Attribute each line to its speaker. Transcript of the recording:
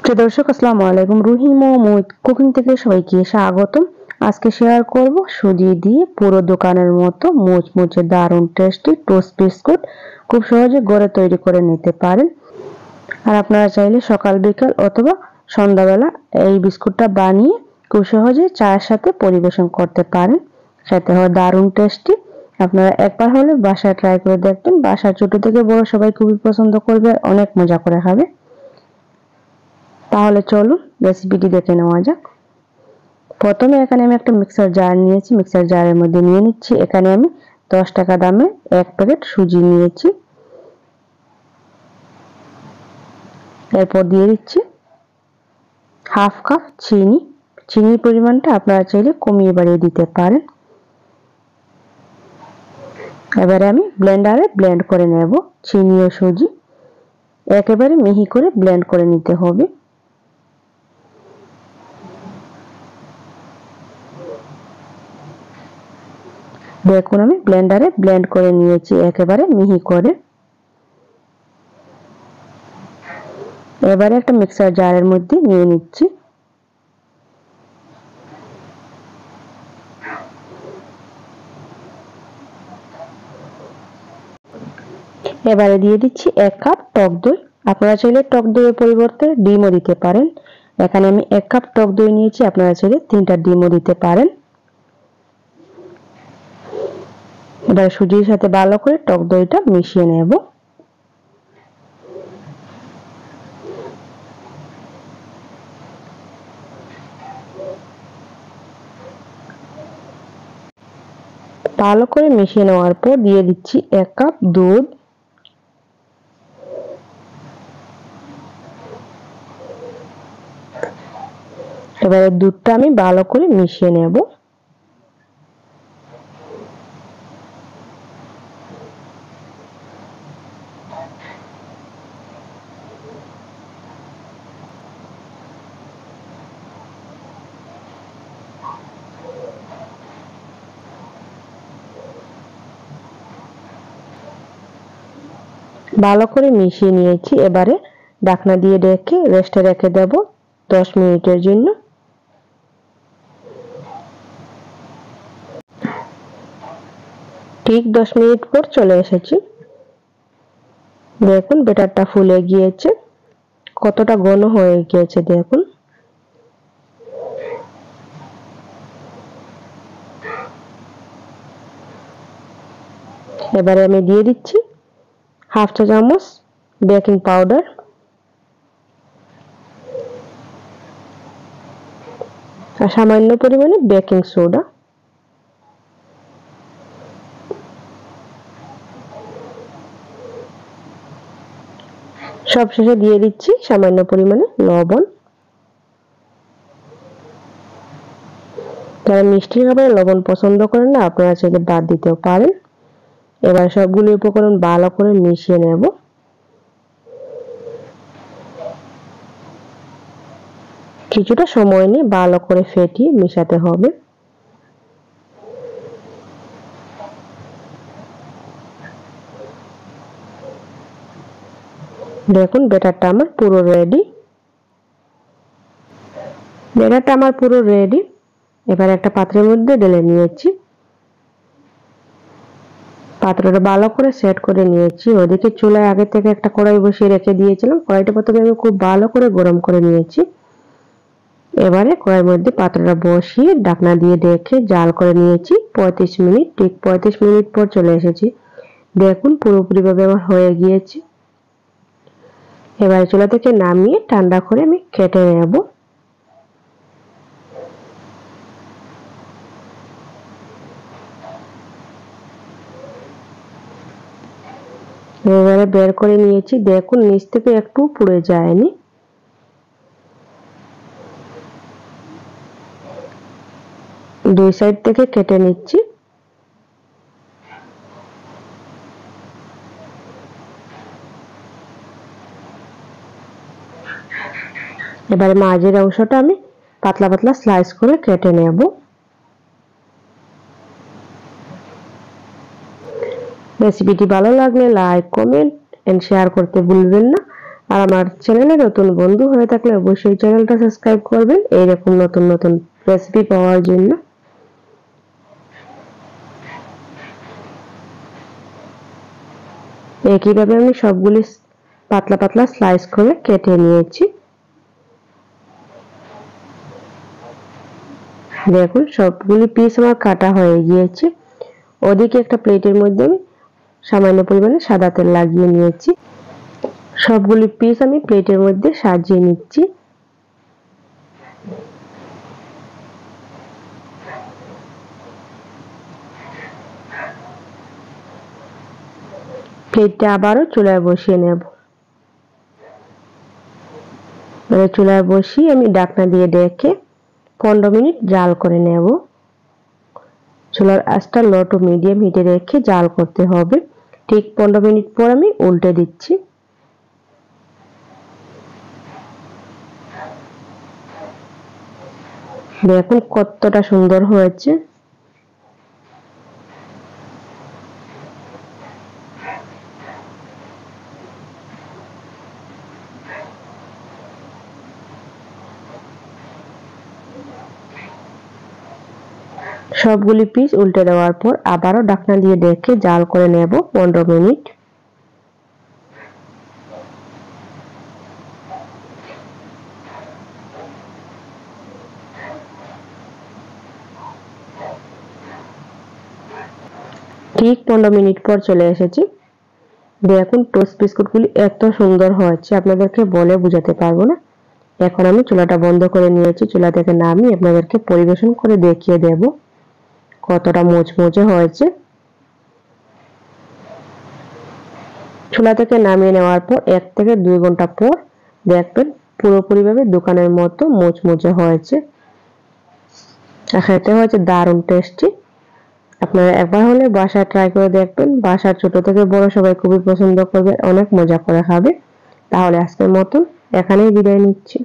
Speaker 1: প্রিয় দর্শক আসসালামু আলাইকুম। রুহি মোমো কুকিং থেকে সবাইকে স্বাগতম। আজকে শেয়ার করব সুজি দিয়ে পুরো দোকানের মতো মুচমুচে দারুণ টেস্টি টোস্ট বিস্কুট খুব সহজে ঘরে তৈরি করে নিতে পারেন। আর আপনারা চাইলে সকাল বিকাল অথবা সন্ধ্যাবেলা এই বিস্কুটটা বানিয়ে খুব সহজে চায়ের সাথে পরিবেশন করতে পারেন। খেতে হয় দারুণ টেস্টি। আপনারা একবার হলে বাসায় ট্রাই করে দেখবেন। বাসার ছোট থেকে বড় সবাই খুবই পছন্দ করবে, অনেক মজা করে খাবে। তাহলে চলুন রেসিপিটি দেখে নেওয়া যাক। প্রথমে এখানে আমি একটা মিক্সার জার নিয়েছি। মিক্সার জারের মধ্যে নিয়ে নিচ্ছি এখানে আমি 10 টাকা দামে এক প্যাকেট সুজি নিয়েছি। এরপর দিয়ে দিচ্ছি হাফ কাপ চিনি। চিনির পরিমাণটা আপনারা চাইলে কমিয়ে বাড়িয়ে দিতে পারেন। এবারে আমি ব্লেন্ডারে ব্লেন্ড করে নেব চিনি ও সুজি। একেবারে মিহি করে ব্লেন্ড করে নিতে হবে। দেখুন আমি ব্লেন্ডারে ব্লেন্ড করে নিয়েছি একেবারে মিহি করে। এবারে একটা মিক্সার জারের মধ্যে নিয়ে নিচ্ছি। এবারে দিয়ে দিচ্ছি 1 কাপ টক দই। আপনারা চাইলে টক দইয়ের পরিবর্তে ডিমও দিতে পারেন। এখানে আমি 1 কাপ টক দই নিয়েছি, আপনারা চাইলে 3টা ডিমও দিতে পারেন। এবার সুজির সাথে ভালো করে টক দইটা মিশিয়ে নেব। ভালো করে মিশিয়ে নেওয়ার পর দিয়ে দিচ্ছি 1 কাপ দুধ। এবারে দুধটা আমি ভালো করে মিশিয়ে নেব। ভালো করে মিশিয়ে নিয়েছি। এবারে ঢাকনা দিয়ে ঢেকে রেস্টে রেখে দেব 10 মিনিটের জন্য। ঠিক 10 মিনিট পর চলে এসেছি। দেখুন ব্যাটারটা ফুলে গিয়েছে, কতটা ঘন হয়ে গিয়েছে দেখুন। এবারে আমি দিয়ে দিচ্ছি হাফ চা চামচ বেকিং পাউডার। আর সামান্য পরিমাণে বেকিং সোডা। সবশেষে দিয়ে দিচ্ছি সামান্য পরিমাণে লবণ। যারা মিষ্টি খাবার লবণ পছন্দ করেন না, আপনারা চাইলে বাদ দিতেও পারেন। এবার সবগুলো উপকরণ ভালো করে মিশিয়ে নেব। কিছুটা সময় নিয়ে ভালো করে ফেটিয়ে মেশাতে হবে। দেখুন ব্যাটারটা আমার পুরো রেডি। এবার একটা পাত্রের মধ্যে ঢেলে নিয়েছি। পাত্রটা ভালো করে সেট করে নিয়েছি। ওদিকে চুলায় আগে থেকে একটা কড়াই বসিয়ে রেখে দিয়েছিলাম। কড়াইটা প্রথমে আমি খুব ভালো করে গরম করে নিয়েছি। এবারে কড়াইয়ের মধ্যে পাত্রটা বসিয়ে ঢাকনা দিয়ে ঢেকে জাল করে নিয়েছি 35 মিনিট। ঠিক 35 মিনিট পর চলে এসেছি। দেখুন পুরোপুরিভাবে আমার হয়ে গিয়েছে। এবারে চুলা থেকে নামিয়ে ঠান্ডা করে আমি কেটে নেব। এবারে বের করে নিয়েছি। দেখুন নিচ থেকে একটু পুড়ে যায়নি। দুই সাইড থেকে কেটে নিচ্ছি। এবারে মাঝের অংশটা আমি পাতলা পাতলা স্লাইস করে কেটে নেব। রেসিপিটি ভালো লাগলে লাইক, কমেন্ট এন্ড শেয়ার করতে ভুলবেন না। আর আমার চ্যানেলে নতুন বন্ধু হয়ে থাকলে অবশ্যই চ্যানেলটা সাবস্ক্রাইব করবেন এইরকম নতুন নতুন রেসিপি পাওয়ার জন্য। একইভাবে আমি সবগুলি পাতলা পাতলা স্লাইস করে কেটে নিয়েছি। দেখুন সবগুলি পিস আমার কাটা হয়ে গিয়েছে। ওদিকে একটা প্লেটের মধ্যে আমি সামান্য পরিমাণে সাদা তেল লাগিয়ে নিয়েছি। সবগুলি পিস আমি প্লেটের মধ্যে সাজিয়ে নিচ্ছি। প্লেটটা আবারও চুলায় বসিয়ে নেব। চুলায় বসিয়ে আমি ঢাকনা দিয়ে ঢেকে 15 মিনিট জাল করে নেব। চুলার আঁচটা লো টু মিডিয়াম হিটে রেখে জাল করতে হবে। ঠিক 15 মিনিট পর আমি উল্টে দিচ্ছি। দেখুন কতটা সুন্দর হয়েছে। সবগুলি পিস উল্টে দেওয়ার পর আবারও ঢাকনা দিয়ে ঢেকে জাল করে নেব 15 মিনিট। ঠিক 15 মিনিট পর চলে এসেছি। দেখুন টোস্ট বিস্কুটগুলি এত সুন্দর হয়েছে আপনাদেরকে বলে বোঝাতে পারবো না। এখন আমি চুলাটা বন্ধ করে নিয়েছি। চুলা থেকে নামিয়ে আপনাদেরকে পরিবেশন করে দেখিয়ে দেব কতটা মুচমুচে হয়েছে। চুলা থেকে নামিয়ে নেওয়ার পর 1 থেকে 2 ঘন্টা পর দেখবেন পুরোপুরিভাবে দোকানের মতো মুচমুচে হয়েছে। খেতে হয়েছে দারুণ টেস্টি। আপনারা একবার হলে বাসায় ট্রাই করে দেখবেন। বাসার ছোট থেকে বড় সবাই খুবই পছন্দ করবে, অনেক মজা করে খাবে। তাহলে আজকের মতন এখানেই বিদায় নিচ্ছি।